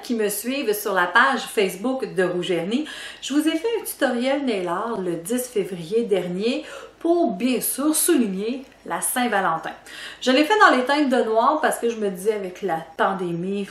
qui me suivent sur la page Facebook de Rouge Vernis, je vous ai fait un tutoriel nail art le 10 février dernier pour bien sûr souligner la Saint-Valentin. Je l'ai fait dans les teintes de noir parce que je me disais avec la pandémie,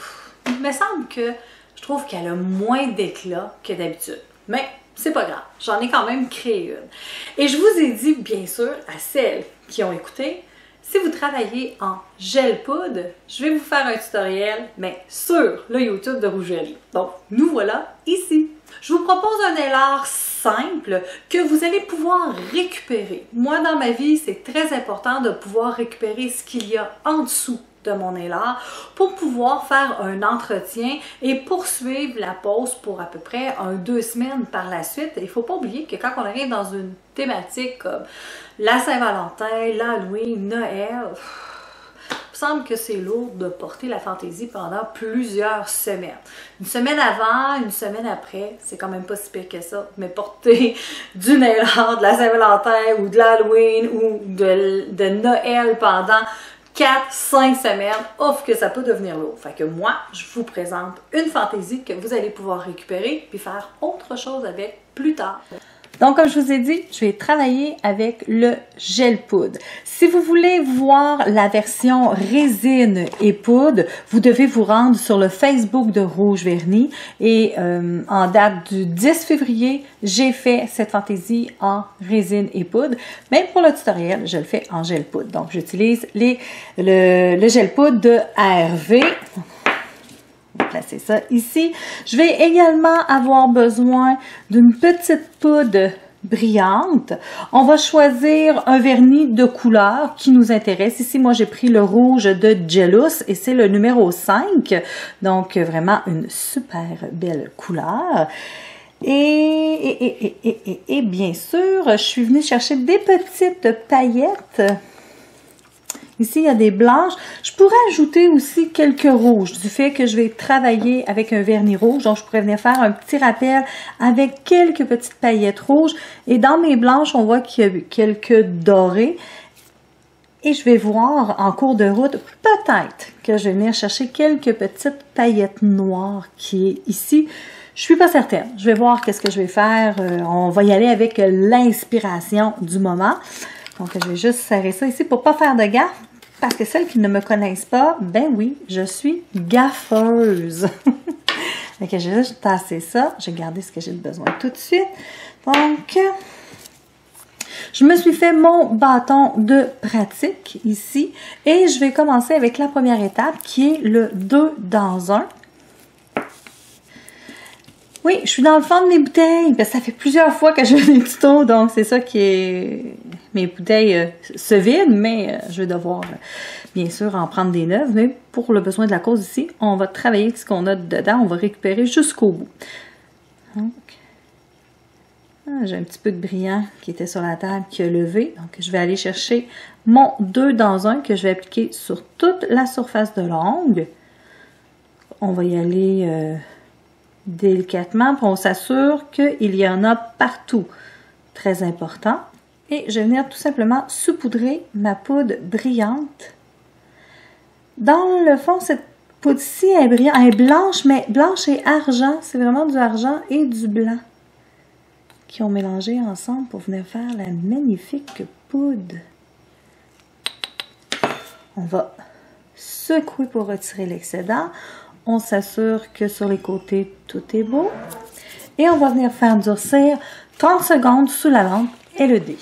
il me semble que je trouve qu'elle a moins d'éclat que d'habitude. Mais c'est pas grave, j'en ai quand même créé une. Et je vous ai dit bien sûr à celles qui ont écouté, si vous travaillez en gel poudre, je vais vous faire un tutoriel, mais sur le YouTube de Rouge Vernis. Donc, nous voilà ici. Je vous propose un nail art simple que vous allez pouvoir récupérer. Moi, dans ma vie, c'est très important de pouvoir récupérer ce qu'il y a en dessous de mon nail art pour pouvoir faire un entretien et poursuivre la pose pour à peu près 2 semaines par la suite. Il ne faut pas oublier que quand on arrive dans une thématique comme la Saint-Valentin, l'Halloween, Noël, il me semble que c'est lourd de porter la fantaisie pendant plusieurs semaines. Une semaine avant, une semaine après, c'est quand même pas si pire que ça, mais porter du nail art, de la Saint-Valentin ou de l'Halloween ou de Noël pendant 4-5 semaines, ouf que ça peut devenir lourd. Fait que moi, je vous présente une fantaisie que vous allez pouvoir récupérer puis faire autre chose avec plus tard. Donc, comme je vous ai dit, je vais travailler avec le gel poudre. Si vous voulez voir la version résine et poudre, vous devez vous rendre sur le Facebook de Rouge Vernis. Et en date du 10 février, j'ai fait cette fantaisie en résine et poudre. Mais pour le tutoriel, je le fais en gel poudre. Donc, j'utilise le gel poudre de ARV. Placer ça ici. Je vais également avoir besoin d'une petite poudre brillante. On va choisir un vernis de couleur qui nous intéresse. Ici, moi, j'ai pris le rouge de Jealous et c'est le numéro 5. Donc, vraiment une super belle couleur. Et bien sûr, je suis venue chercher des petites paillettes. Ici, il y a des blanches. Je pourrais ajouter aussi quelques rouges, du fait que je vais travailler avec un vernis rouge. Donc, je pourrais venir faire un petit rappel avec quelques petites paillettes rouges. Et dans mes blanches, on voit qu'il y a quelques dorés. Et je vais voir en cours de route, peut-être que je vais venir chercher quelques petites paillettes noires qui est ici. Je suis pas certaine. Je vais voir qu'est-ce que je vais faire. On va y aller avec l'inspiration du moment. Donc, je vais juste serrer ça ici pour pas faire de gaffe. Parce que celles qui ne me connaissent pas, ben oui, je suis gaffeuse. Donc, j'ai juste tassé ça. J'ai gardé ce que j'ai besoin tout de suite. Donc, je me suis fait mon bâton de pratique ici. Et je vais commencer avec la première étape qui est le 2 dans 1. Oui, je suis dans le fond de mes bouteilles, parce que ça fait plusieurs fois que je fais des tutos, donc c'est ça qui est... Mes bouteilles se vident, mais je vais devoir, bien sûr, en prendre des neuves. Mais pour le besoin de la cause ici, on va travailler avec ce qu'on a dedans, on va récupérer jusqu'au bout. Donc, j'ai un petit peu de brillant qui était sur la table, qui a levé. Donc, je vais aller chercher mon 2 dans 1 que je vais appliquer sur toute la surface de l'ongle. On va y aller... délicatement, puis on s'assure qu'il y en a partout. Très important. Et je vais venir tout simplement saupoudrer ma poudre brillante. Dans le fond, cette poudre-ci est brillante, elle est blanche, mais blanche et argent. C'est vraiment du argent et du blanc qui ont mélangé ensemble pour venir faire la magnifique poudre. On va secouer pour retirer l'excédent. On s'assure que sur les côtés, tout est beau. Et on va venir faire durcir 30 secondes sous la lampe LED.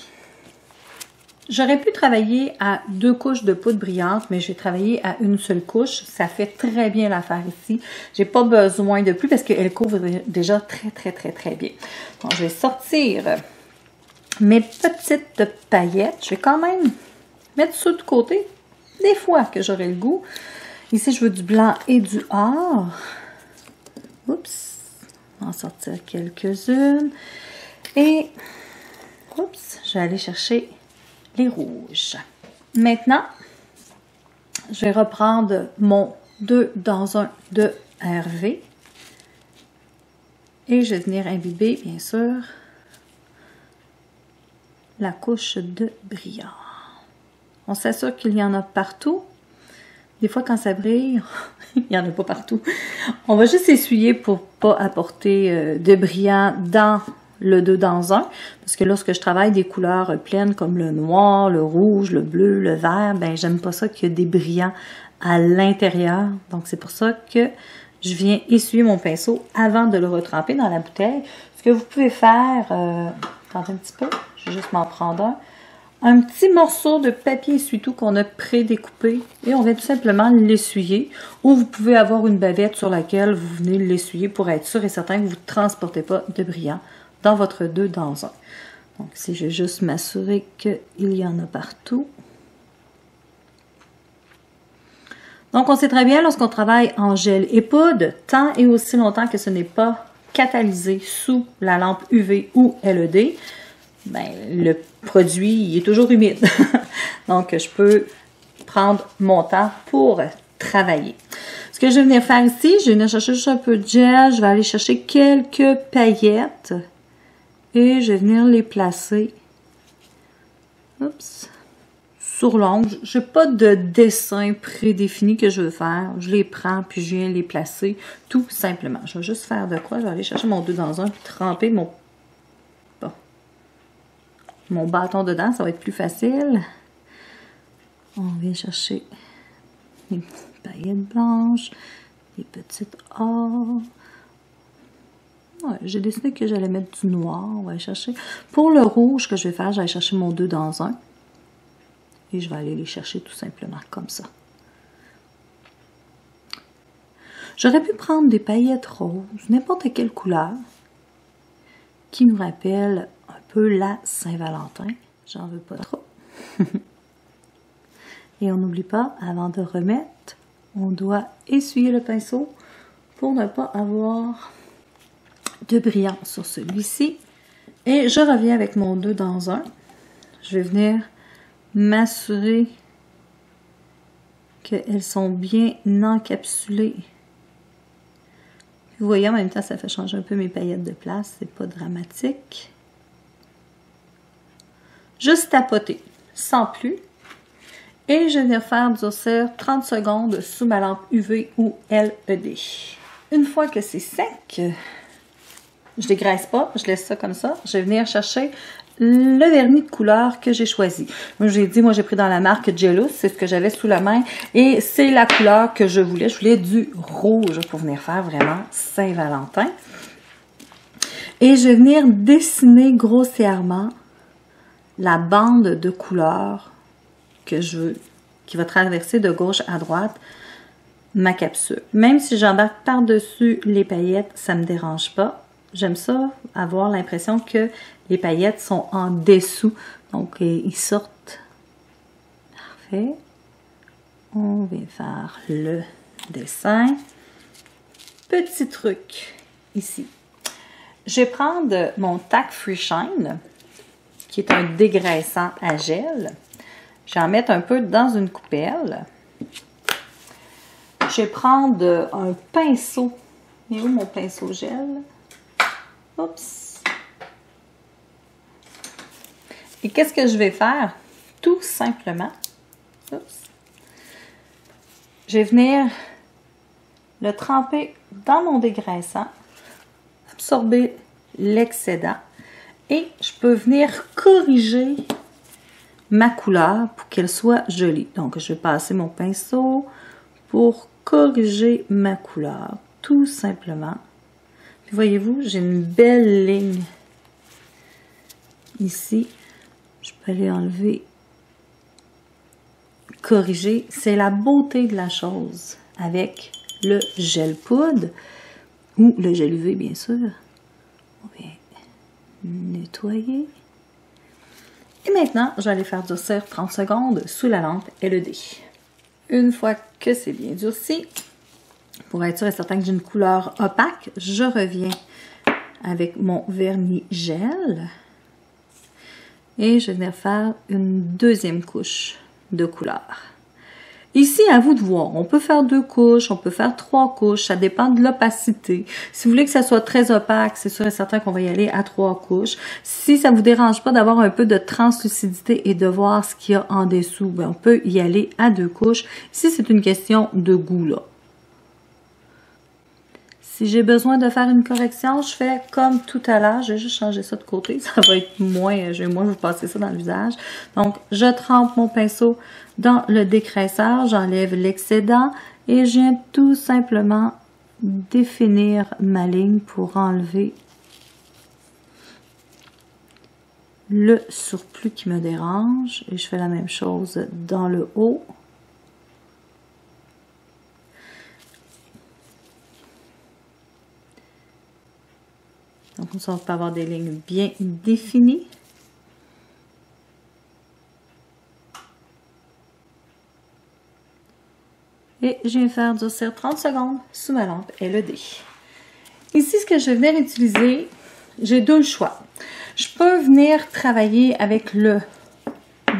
J'aurais pu travailler à 2 couches de poudre brillante, mais je vais travailler à une seule couche. Ça fait très bien l'affaire ici. J'ai pas besoin de plus parce qu'elle couvre déjà très bien. Donc, je vais sortir mes petites paillettes. Je vais quand même mettre ça de côté, des fois que j'aurai le goût. Ici, je veux du blanc et du or. Oups. On va en sortir quelques-unes. Et, oups, je vais aller chercher les rouges. Maintenant, je vais reprendre mon 2 dans 1 de Hervé. Et je vais venir imbiber, bien sûr, la couche de brillant. On s'assure qu'il y en a partout. Des fois, quand ça brille, il n'y en a pas partout. On va juste essuyer pour pas apporter de brillant dans le 2 dans 1. Parce que lorsque je travaille des couleurs pleines comme le noir, le rouge, le bleu, le vert, ben j'aime pas ça qu'il y ait des brillants à l'intérieur. Donc, c'est pour ça que je viens essuyer mon pinceau avant de le retremper dans la bouteille. Ce que vous pouvez faire, attendez un petit peu, je vais juste m'en prendre un petit morceau de papier essuie-tout qu'on a pré-découpé et on vient tout simplement l'essuyer. Ou vous pouvez avoir une bavette sur laquelle vous venez l'essuyer pour être sûr et certain que vous ne transportez pas de brillant dans votre 2 dans 1. Donc ici, je vais juste m'assurer qu'il y en a partout. Donc, on sait très bien, lorsqu'on travaille en gel et poudre, tant et aussi longtemps que ce n'est pas catalysé sous la lampe UV ou LED, ben, le produit il est toujours humide. Donc, je peux prendre mon temps pour travailler. Ce que je vais venir faire ici, je vais venir chercher juste un peu de gel, je vais aller chercher quelques paillettes et je vais venir les placer sur l'ongle. Je n'ai pas de dessin prédéfini que je veux faire. Je les prends puis je viens les placer tout simplement. Je vais juste faire de quoi? Je vais aller chercher mon 2 dans 1 puis tremper mon bâton dedans. Ça va être plus facile. On vient chercher les petites paillettes blanches, les petites or. Ouais, j'ai décidé que j'allais mettre du noir. On va aller chercher. Pour le rouge que je vais faire, je vais aller chercher mon 2 dans 1. Et je vais aller les chercher tout simplement comme ça. J'aurais pu prendre des paillettes roses, n'importe quelle couleur, qui nous rappelle un peu la Saint-Valentin. J'en veux pas trop. Et on n'oublie pas, avant de remettre, on doit essuyer le pinceau pour ne pas avoir de brillant sur celui-ci. Et je reviens avec mon 2 dans 1. Je vais venir m'assurer qu'elles sont bien encapsulées. Vous voyez, en même temps, ça fait changer un peu mes paillettes de place. C'est pas dramatique. Juste tapoter, sans plus. Et je vais venir faire durcir 30 secondes sous ma lampe UV ou LED. Une fois que c'est sec, je dégraisse pas, je laisse ça comme ça. Je vais venir chercher le vernis de couleur que j'ai choisi. Moi, j'ai pris dans la marque Jealous, c'est ce que j'avais sous la main. Et c'est la couleur que je voulais. Je voulais du rouge pour venir faire vraiment Saint-Valentin. Et je vais venir dessiner grossièrement la bande de couleur que je veux, qui va traverser de gauche à droite ma capsule. Même si j'embarque par-dessus les paillettes, ça ne me dérange pas. J'aime ça, avoir l'impression que les paillettes sont en dessous. Donc, ils sortent. Parfait. On vient faire le dessin. Petit truc ici. Je vais prendre mon Tack Free Shine, qui est un dégraissant à gel. Je vais en mettre un peu dans une coupelle. Je vais prendre un pinceau. Il est où mon pinceau gel? Oups! Et qu'est-ce que je vais faire? Tout simplement, je vais venir le tremper dans mon dégraissant, absorber l'excédent et je peux venir corriger ma couleur pour qu'elle soit jolie. Donc, je vais passer mon pinceau pour corriger ma couleur, tout simplement. Puis voyez-vous, j'ai une belle ligne ici. Je peux aller enlever, corriger. C'est la beauté de la chose avec le gel poudre ou le gel UV, bien sûr. On vient nettoyer. Et maintenant, je vais aller faire durcir 30 secondes sous la lampe LED. Une fois que c'est bien durci, pour être sûr et certain que j'ai une couleur opaque, je reviens avec mon vernis gel et je vais venir faire une deuxième couche de couleur. Ici, à vous de voir. On peut faire 2 couches, on peut faire 3 couches, ça dépend de l'opacité. Si vous voulez que ça soit très opaque, c'est sûr et certain qu'on va y aller à 3 couches. Si ça vous dérange pas d'avoir un peu de translucidité et de voir ce qu'il y a en dessous, bien, on peut y aller à 2 couches. Ici, c'est une question de goût, là. Si j'ai besoin de faire une correction, je fais comme tout à l'heure. Je vais juste changer ça de côté. Ça va être moins, je vais moins vous passer ça dans le visage. Donc, je trempe mon pinceau dans le décraisseur. J'enlève l'excédent et je viens tout simplement définir ma ligne pour enlever le surplus qui me dérange. Et je fais la même chose dans le haut. Donc, on peut avoir des lignes bien définies. Et je viens faire durcir 30 secondes sous ma lampe LED. Ici, ce que je vais venir utiliser, j'ai 2 choix. Je peux venir travailler avec le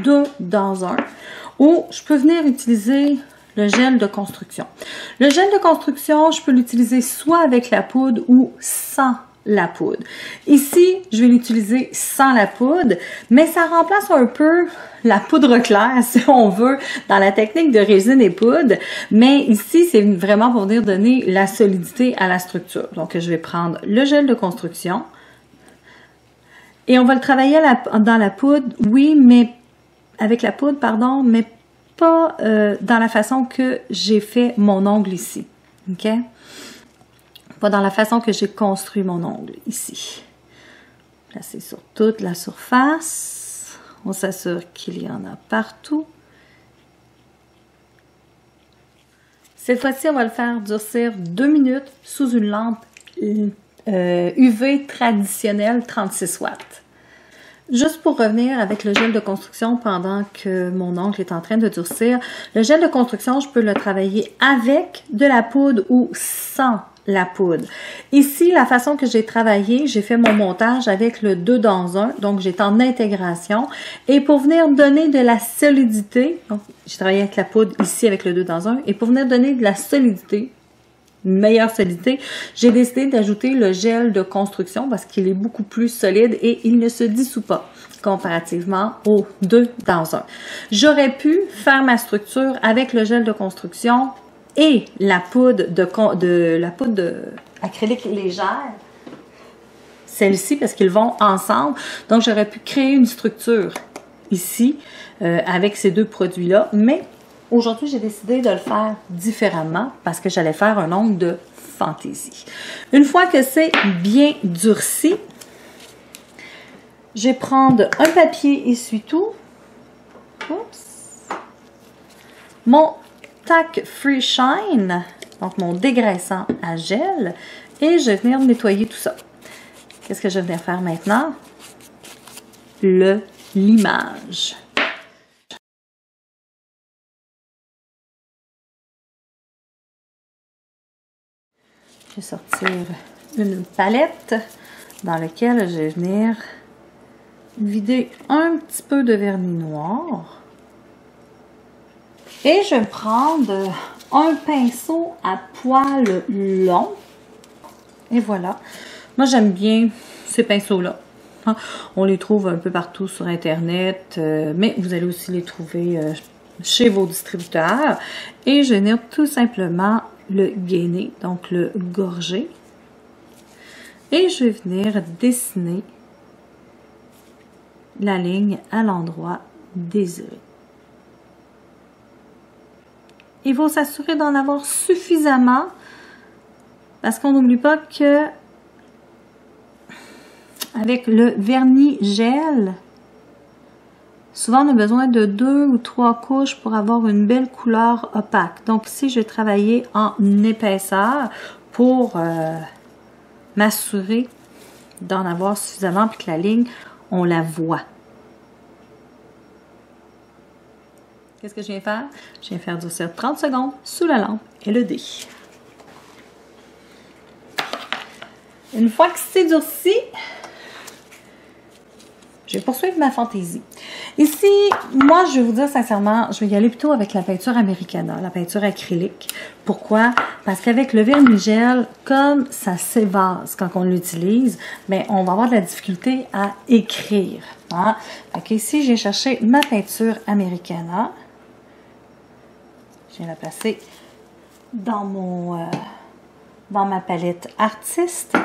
2 dans 1 ou je peux venir utiliser le gel de construction. Le gel de construction, je peux l'utiliser soit avec la poudre ou sans la poudre. Ici, je vais l'utiliser sans la poudre, mais ça remplace un peu la poudre claire, si on veut, dans la technique de résine et poudre. Mais ici, c'est vraiment pour venir donner la solidité à la structure. Donc, je vais prendre le gel de construction et on va le travailler dans la poudre, oui, mais avec la poudre, pardon, mais pas dans la façon que j'ai fait mon ongle ici. OK? Pas dans la façon que j'ai construit mon ongle ici. Placé sur toute la surface. On s'assure qu'il y en a partout. Cette fois-ci, on va le faire durcir 2 minutes sous une lampe UV traditionnelle 36 watts. Juste pour revenir avec le gel de construction pendant que mon ongle est en train de durcir, le gel de construction, je peux le travailler avec de la poudre ou sans la poudre. Ici, la façon que j'ai travaillé, j'ai fait mon montage avec le 2 dans 1, donc j'étais en intégration. Et pour venir donner de la solidité, donc j'ai travaillé avec la poudre ici avec le 2 dans 1, et pour venir donner de la solidité, une meilleure solidité, j'ai décidé d'ajouter le gel de construction parce qu'il est beaucoup plus solide et il ne se dissout pas comparativement au 2 dans 1. J'aurais pu faire ma structure avec le gel de construction et la poudre acrylique légère, celle-ci, parce qu'ils vont ensemble. Donc, j'aurais pu créer une structure ici avec ces 2 produits-là, mais aujourd'hui, j'ai décidé de le faire différemment parce que j'allais faire un ongle de fantaisie. Une fois que c'est bien durci, je vais prendre un papier essuie-tout, mon Tack Free Shine, donc mon dégraissant à gel, et je vais venir nettoyer tout ça. Qu'est-ce que je vais venir faire maintenant? Le limage. Je vais sortir une palette dans laquelle je vais venir vider un petit peu de vernis noir. Et je vais prendre un pinceau à poils long. Et voilà. Moi, j'aime bien ces pinceaux-là. On les trouve un peu partout sur Internet, mais vous allez aussi les trouver chez vos distributeurs. Et je vais venir tout simplement le gainer, donc le gorger. Et je vais venir dessiner la ligne à l'endroit désiré. Il faut s'assurer d'en avoir suffisamment parce qu'on n'oublie pas que avec le vernis gel, souvent on a besoin de 2 ou 3 couches pour avoir une belle couleur opaque. Donc ici, je vais travailler en épaisseur pour m'assurer d'en avoir suffisamment puis que la ligne, on la voit. Qu'est-ce que je viens faire? Je viens faire durcir 30 secondes sous la lampe LED. Une fois que c'est durci, je vais poursuivre ma fantaisie. Ici, moi, je vais vous dire sincèrement, je vais y aller plutôt avec la peinture Americana, la peinture acrylique. Pourquoi? Parce qu'avec le vermigel, comme ça s'évase quand on l'utilise, ben, on va avoir de la difficulté à écrire. Hein? Donc ici, j'ai cherché ma peinture Americana. Je viens la placer dans ma palette artiste.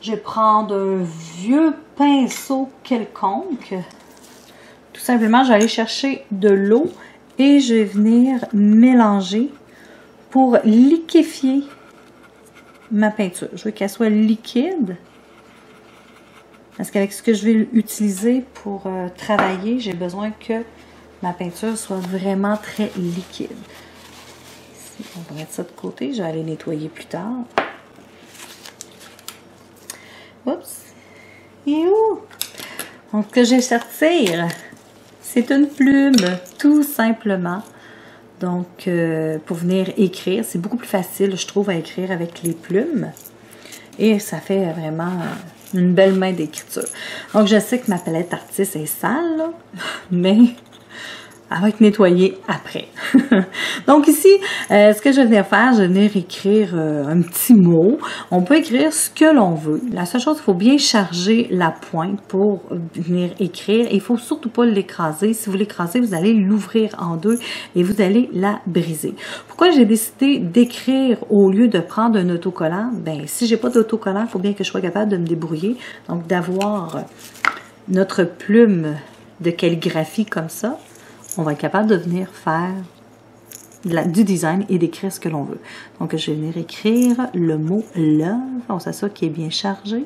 Je vais prendre un vieux pinceau quelconque. Tout simplement, je vais aller chercher de l'eau et je vais venir mélanger pour liquéfier ma peinture. Je veux qu'elle soit liquide. Parce qu'avec ce que je vais utiliser pour travailler, j'ai besoin que ma peinture soit vraiment très liquide. Ici, on va mettre ça de côté. Je vais aller nettoyer plus tard. Oups! Et où? Donc, ce que je vais sortir, c'est une plume, tout simplement. Donc, pour venir écrire, c'est beaucoup plus facile, je trouve, à écrire avec les plumes. Et ça fait vraiment une belle main d'écriture. Donc, je sais que ma palette artiste est sale, là, mais elle va être nettoyée après. Donc ici, ce que je vais venir faire, je vais venir écrire un petit mot. On peut écrire ce que l'on veut. La seule chose, il faut bien charger la pointe pour venir écrire. Et il ne faut surtout pas l'écraser. Si vous l'écrasez, vous allez l'ouvrir en deux et vous allez la briser. Pourquoi j'ai décidé d'écrire au lieu de prendre un autocollant? Ben, si j'ai pas d'autocollant, il faut bien que je sois capable de me débrouiller. Donc, d'avoir notre plume de calligraphie comme ça, on va être capable de venir faire du design et d'écrire ce que l'on veut. Donc, je vais venir écrire le mot « love ». On s'assure qu'il est bien chargé.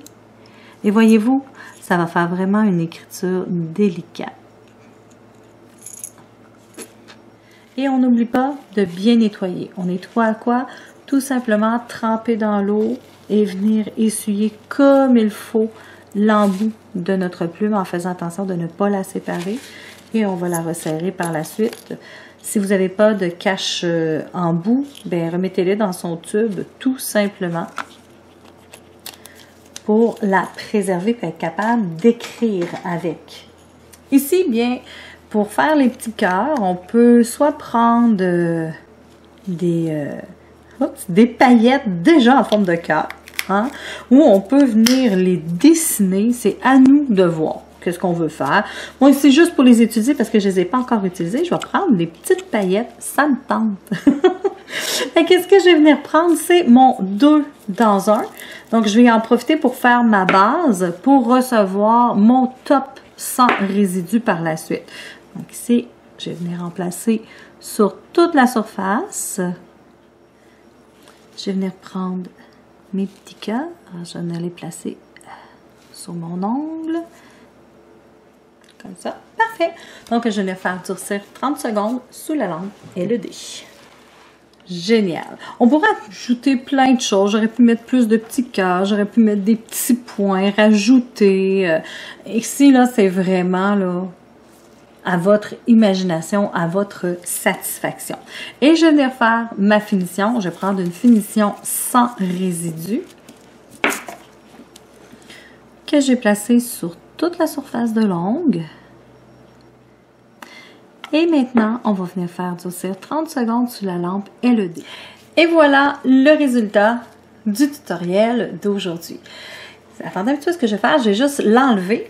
Et voyez-vous, ça va faire vraiment une écriture délicate. Et on n'oublie pas de bien nettoyer. On nettoie à quoi? Tout simplement tremper dans l'eau et venir essuyer comme il faut l'embout de notre plume en faisant attention de ne pas la séparer. Et on va la resserrer par la suite. Si vous n'avez pas de cache en bout, ben remettez-les dans son tube tout simplement pour la préserver et être capable d'écrire avec. Ici, bien, pour faire les petits cœurs, on peut soit prendre des paillettes déjà en forme de cœur, hein, ou on peut venir les dessiner. C'est à nous de voir qu'est-ce qu'on veut faire. Moi, c'est juste pour les étudier parce que je ne les ai pas encore utilisées. Je vais prendre des petites paillettes. Ça me tente. Qu'est-ce que je vais venir prendre? C'est mon 2 dans 1. Donc, je vais en profiter pour faire ma base pour recevoir mon top sans résidus par la suite. Donc, ici, je vais venir en placer sur toute la surface. Je vais venir prendre mes petits cœurs. Je vais venir les placer sur mon ongle. Comme ça. Parfait. Donc, je vais faire durcir 30 secondes sous la lampe LED. Génial. On pourrait ajouter plein de choses. J'aurais pu mettre plus de petits cœurs. J'aurais pu mettre des petits points, rajouter. Ici, là, c'est vraiment là à votre imagination, à votre satisfaction. Et je vais venir faire ma finition. Je vais prendre une finition sans résidus que j'ai placée sur toute la surface de l'ongle. Et maintenant, on va venir faire durcir 30 secondes sous la lampe LED. Et voilà le résultat du tutoriel d'aujourd'hui. Attendez un petit peu ce que je vais faire. Je vais juste l'enlever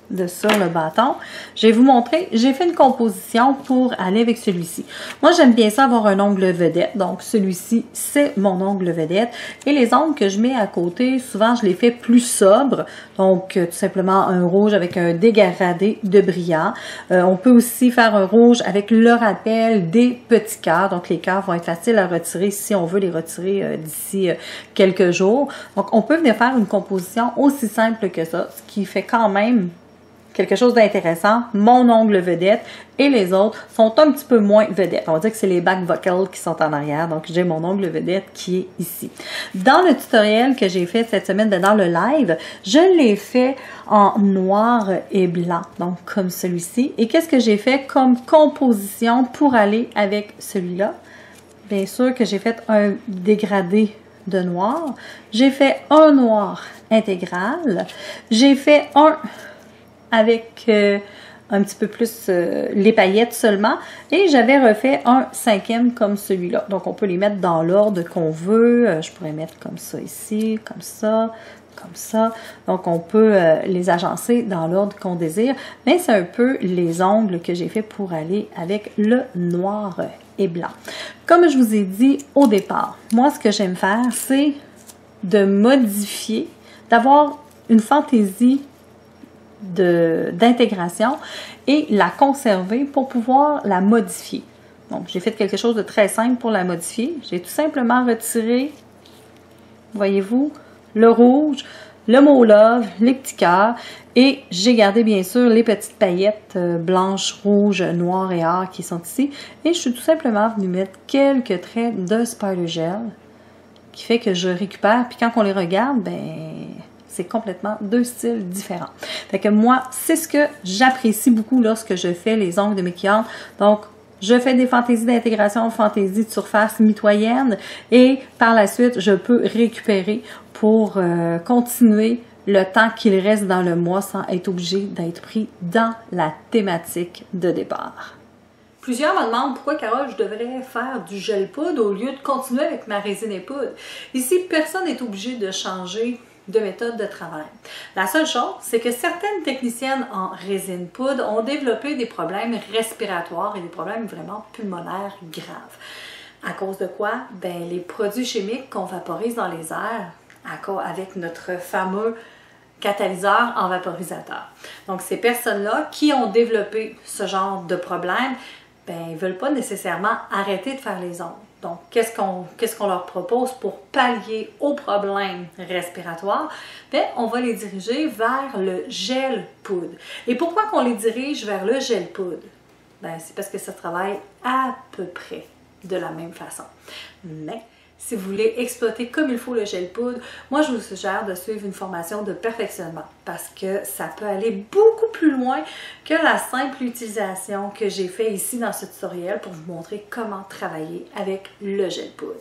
de sur le bâton. Je vais vous montrer, j'ai fait une composition pour aller avec celui-ci. Moi, j'aime bien ça avoir un ongle vedette. Donc, celui-ci, c'est mon ongle vedette. Et les ongles que je mets à côté, souvent, je les fais plus sobres. Donc, tout simplement un rouge avec un dégradé de brillant. On peut aussi faire un rouge avec le rappel des petits cœurs. Donc, les cœurs vont être faciles à retirer si on veut les retirer d'ici quelques jours. Donc, on peut venir faire une composition aussi simple que ça, ce qui fait quand même quelque chose d'intéressant. Mon ongle vedette et les autres sont un petit peu moins vedettes. On va dire que c'est les back vocals qui sont en arrière. Donc, j'ai mon ongle vedette qui est ici. Dans le tutoriel que j'ai fait cette semaine, dans le live, je l'ai fait en noir et blanc. Donc, comme celui-ci. Et qu'est-ce que j'ai fait comme composition pour aller avec celui-là? Bien sûr que j'ai fait un dégradé de noir. J'ai fait un noir intégral. J'ai fait un avec un petit peu plus les paillettes seulement. Et j'avais refait un 5e comme celui-là. Donc, on peut les mettre dans l'ordre qu'on veut. Je pourrais mettre comme ça ici, comme ça, comme ça. Donc, on peut les agencer dans l'ordre qu'on désire. Mais c'est un peu les ongles que j'ai fait pour aller avec le noir et blanc. Comme je vous ai dit au départ, moi, ce que j'aime faire, c'est de modifier, d'avoir une fantaisie d'intégration et la conserver pour pouvoir la modifier. Donc, j'ai fait quelque chose de très simple pour la modifier. J'ai tout simplement retiré, voyez-vous, le rouge, le mot love, les petits cœurs et j'ai gardé bien sûr les petites paillettes blanches, rouges, noires et or qui sont ici. Et je suis tout simplement venue mettre quelques traits de Spider Gel qui fait que je récupère. Puis quand on les regarde, ben c'est complètement deux styles différents. Fait que moi, c'est ce que j'apprécie beaucoup lorsque je fais les ongles de mes clientes. Donc, je fais des fantaisies d'intégration, fantaisies de surface mitoyenne et par la suite, je peux récupérer pour continuer le temps qu'il reste dans le mois sans être obligé d'être pris dans la thématique de départ. Plusieurs me demandent pourquoi, Carole, je devrais faire du gel poudre au lieu de continuer avec ma résine et poudre. Ici, personne n'est obligé de changer de méthode de travail. La seule chose, c'est que certaines techniciennes en résine poudre ont développé des problèmes respiratoires et des problèmes vraiment pulmonaires graves. À cause de quoi? Ben, les produits chimiques qu'on vaporise dans les airs avec notre fameux catalyseur en vaporisateur. Donc, ces personnes-là qui ont développé ce genre de problème, ben, ils ne veulent pas nécessairement arrêter de faire les ongles. Donc, qu'est-ce qu'on leur propose pour pallier aux problèmes respiratoires? Bien, on va les diriger vers le gel poudre. Et pourquoi qu'on les dirige vers le gel poudre? Bien, c'est parce que ça travaille à peu près de la même façon. Mais, si vous voulez exploiter comme il faut le gel poudre, moi je vous suggère de suivre une formation de perfectionnement parce que ça peut aller beaucoup plus loin que la simple utilisation que j'ai fait ici dans ce tutoriel pour vous montrer comment travailler avec le gel poudre.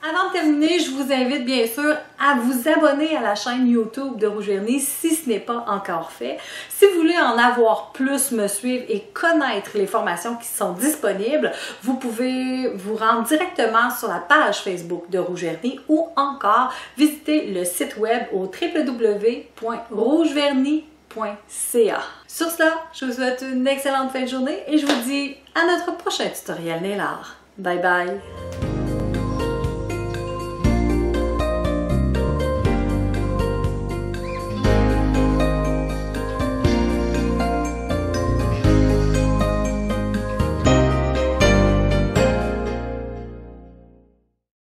Avant de terminer, je vous invite bien sûr à vous abonner à la chaîne YouTube de Rouge Vernis si ce n'est pas encore fait. Si vous voulez en avoir plus, me suivre et connaître les formations qui sont disponibles, vous pouvez vous rendre directement sur la page Facebook de Rouge Vernis ou encore visiter le site web au www.rougevernis.ca. Sur cela, je vous souhaite une excellente fin de journée et je vous dis à notre prochain tutoriel nail art. Bye bye!